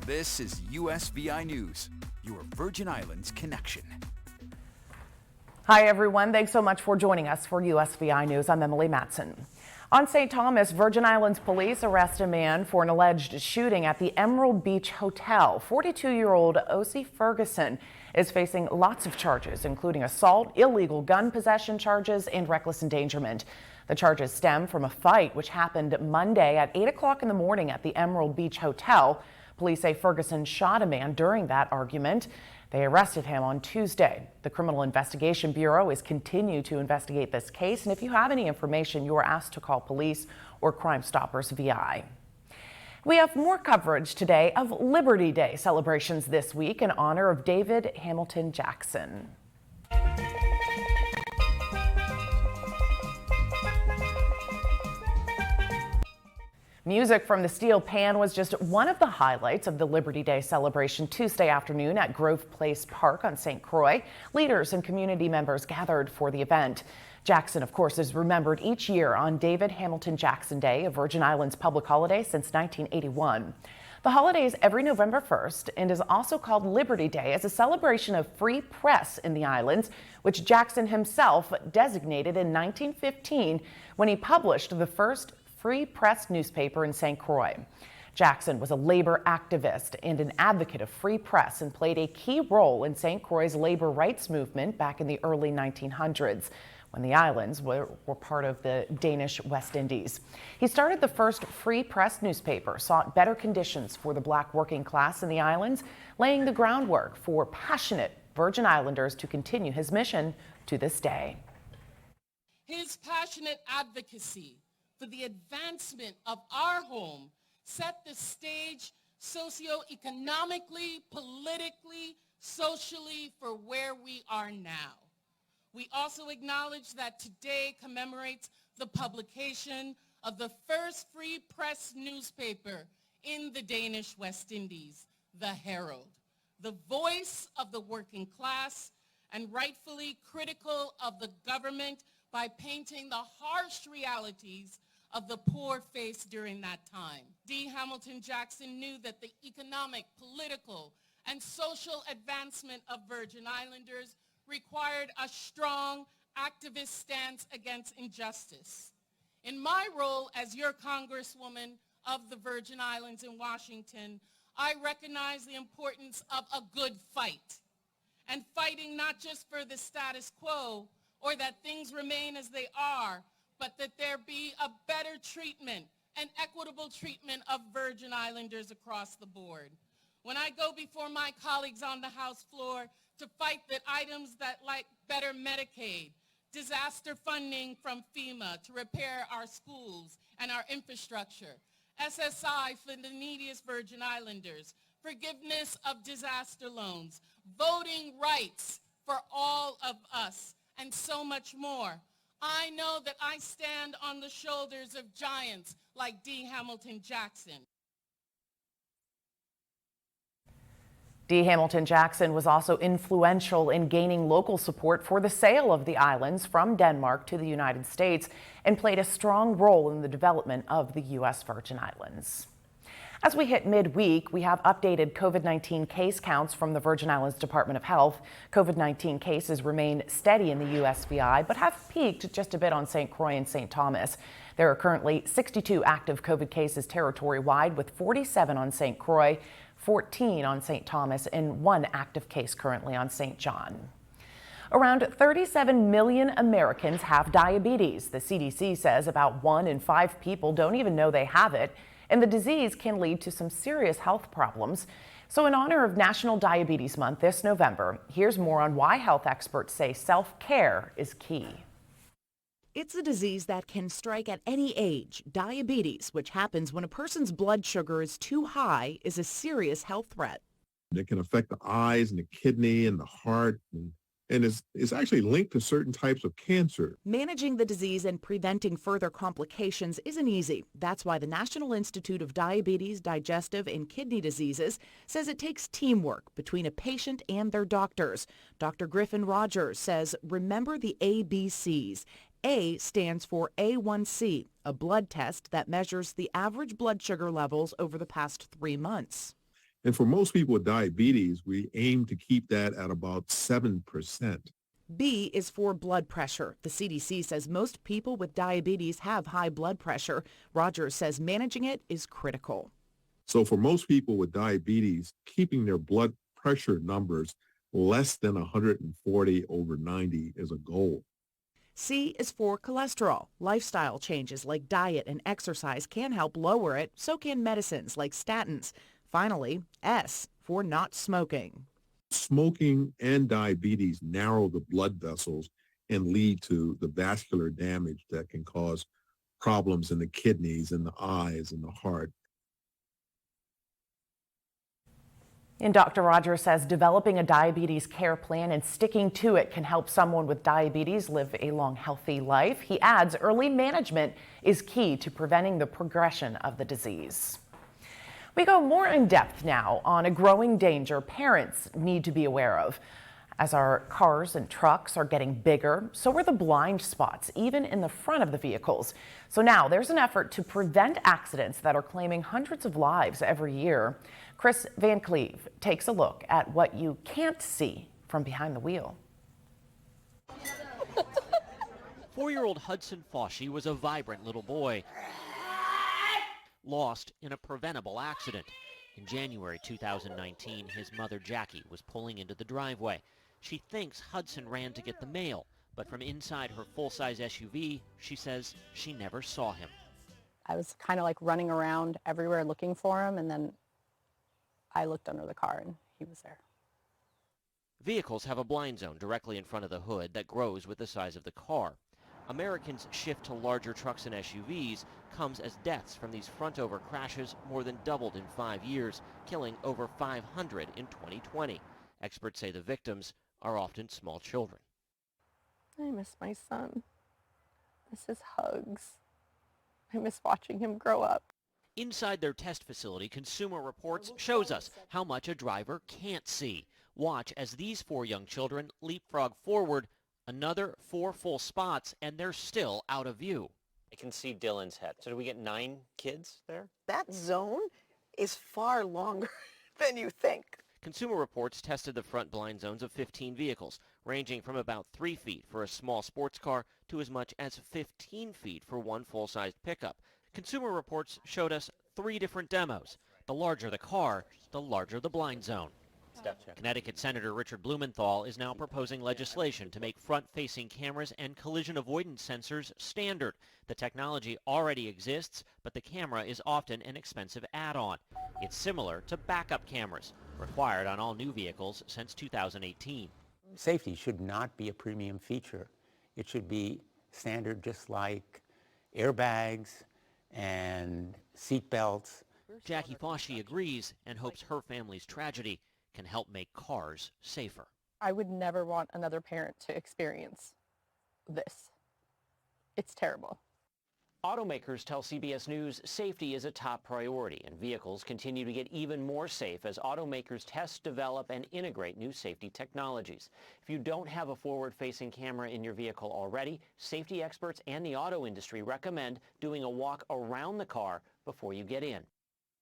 This is USVI News, your Virgin Islands connection. Hi, everyone. Thanks so much for joining us for USVI News. I'm Emily Matson. On St. Thomas, Virgin Islands police arrest a man for an alleged shooting at the Emerald Beach Hotel. 42-year-old O.C. Ferguson is facing lots of charges, including assault, illegal gun possession charges, and reckless endangerment. The charges stem from a fight which happened Monday at 8 o'clock in the morning at the Emerald Beach Hotel. Police say Ferguson shot a man during that argument. They arrested him on Tuesday. The Criminal Investigation Bureau is continuing to investigate this case, and if you have any information, you are asked to call police or Crime Stoppers VI. We have more coverage today of Liberty Day celebrations this week in honor of David Hamilton Jackson. Music from the steel pan was just one of the highlights of the Liberty Day celebration Tuesday afternoon at Grove Place Park on St. Croix. Leaders and community members gathered for the event. Jackson, of course, is remembered each year on David Hamilton Jackson Day, a Virgin Islands public holiday since 1981. The holiday is every November 1st and is also called Liberty Day as a celebration of free press in the islands, which Jackson himself designated in 1915 when he published the first free press newspaper in St. Croix. Jackson was a labor activist and an advocate of free press and played a key role in St. Croix's labor rights movement back in the early 1900s when the islands were part of the Danish West Indies. He started the first free press newspaper, sought better conditions for the black working class in the islands, laying the groundwork for passionate Virgin Islanders to continue his mission to this day. His passionate advocacy for the advancement of our home set the stage socioeconomically, politically, socially for where we are now. We also acknowledge that today commemorates the publication of the first free press newspaper in the Danish West Indies, the Herald, the voice of the working class and rightfully critical of the government by painting the harsh realities of the poor faced during that time. D. Hamilton Jackson knew that the economic, political, and social advancement of Virgin Islanders required a strong activist stance against injustice. In my role as your Congresswoman of the Virgin Islands in Washington, I recognize the importance of a good fight, and fighting not just for the status quo or that things remain as they are, but that there be a better treatment and equitable treatment of Virgin Islanders across the board. When I go before my colleagues on the House floor to fight the items that like better Medicaid, disaster funding from FEMA to repair our schools and our infrastructure, SSI for the neediest Virgin Islanders, forgiveness of disaster loans, voting rights for all of us, and so much more, I know that I stand on the shoulders of giants like D. Hamilton Jackson. D. Hamilton Jackson was also influential in gaining local support for the sale of the islands from Denmark to the United States and played a strong role in the development of the U.S. Virgin Islands. As we hit midweek, we have updated COVID-19 case counts from the Virgin Islands Department of Health. COVID-19 cases remain steady in the USVI, but have peaked just a bit on St. Croix and St. Thomas. There are currently 62 active COVID cases territory-wide, with 47 on St. Croix, 14 on St. Thomas, and 1 active case currently on St. John. Around 37 million Americans have diabetes. The CDC says about 1 in 5 people don't even know they have it, and the disease can lead to some serious health problems. So in honor of National Diabetes Month this November, here's more on why health experts say self-care is key. It's a disease that can strike at any age. Diabetes, which happens when a person's blood sugar is too high, is a serious health threat. It can affect the eyes and the kidney and the heart, and is actually linked to certain types of cancer. Managing the disease and preventing further complications isn't easy. That's why the National Institute of Diabetes, Digestive, and Kidney Diseases says it takes teamwork between a patient and their doctors. Dr. Griffin Rogers says, remember the ABCs. A stands for A1C, a blood test that measures the average blood sugar levels over the past 3 months. And for most people with diabetes, we aim to keep that at about 7%. B is for blood pressure. The CDC says most people with diabetes have high blood pressure. Rogers says managing it is critical. So for most people with diabetes, keeping their blood pressure numbers less than 140/90 is a goal. C is for cholesterol. Lifestyle changes like diet and exercise can help lower it. So can medicines like statins. Finally, S for not smoking. Smoking and diabetes narrow the blood vessels and lead to the vascular damage that can cause problems in the kidneys and the eyes and the heart. And Dr. Rogers says developing a diabetes care plan and sticking to it can help someone with diabetes live a long, healthy life. He adds early management is key to preventing the progression of the disease. We go more in depth now on a growing danger parents need to be aware of. As our cars and trucks are getting bigger, so are the blind spots, even in the front of the vehicles. So now there's an effort to prevent accidents that are claiming hundreds of lives every year. Chris Van Cleve takes a look at what you can't see from behind the wheel. 4-year-old Hudson Foshee was a vibrant little boy, lost in a preventable accident. In January 2019, his mother Jackie was pulling into the driveway. She thinks Hudson ran to get the mail, but from inside her full-size SUV, she says she never saw him. I was kind of like running around everywhere looking for him, and then I looked under the car and he was there. Vehicles have a blind zone directly in front of the hood that grows with the size of the car. Americans' shift to larger trucks and SUVs comes as deaths from these front-over crashes more than doubled in 5 years, killing over 500 in 2020. Experts say the victims are often small children. I miss my son. I miss his hugs. I miss watching him grow up. Inside their test facility, Consumer Reports shows us how much a driver can't see. Watch as these 4 young children leapfrog forward, another 4 full spots, and they're still out of view. I can see Dylan's head. So do we get 9 kids there? That zone is far longer than you think. Consumer Reports tested the front blind zones of 15 vehicles, ranging from about 3 feet for a small sports car to as much as 15 feet for one full-sized pickup. Consumer Reports showed us 3 different demos. The larger the car, the larger the blind zone. Connecticut Senator Richard Blumenthal is now proposing legislation to make front-facing cameras and collision avoidance sensors standard. The technology already exists, but the camera is often an expensive add-on. It's similar to backup cameras, required on all new vehicles since 2018. Safety should not be a premium feature. It should be standard, just like airbags and seat belts. Jackie Foshee agrees and hopes her family's tragedy can help make cars safer. I would never want another parent to experience this. It's terrible. Automakers tell CBS News safety is a top priority, and vehicles continue to get even more safe as automakers test, develop, and integrate new safety technologies. If you don't have a forward-facing camera in your vehicle already, safety experts and the auto industry recommend doing a walk around the car before you get in.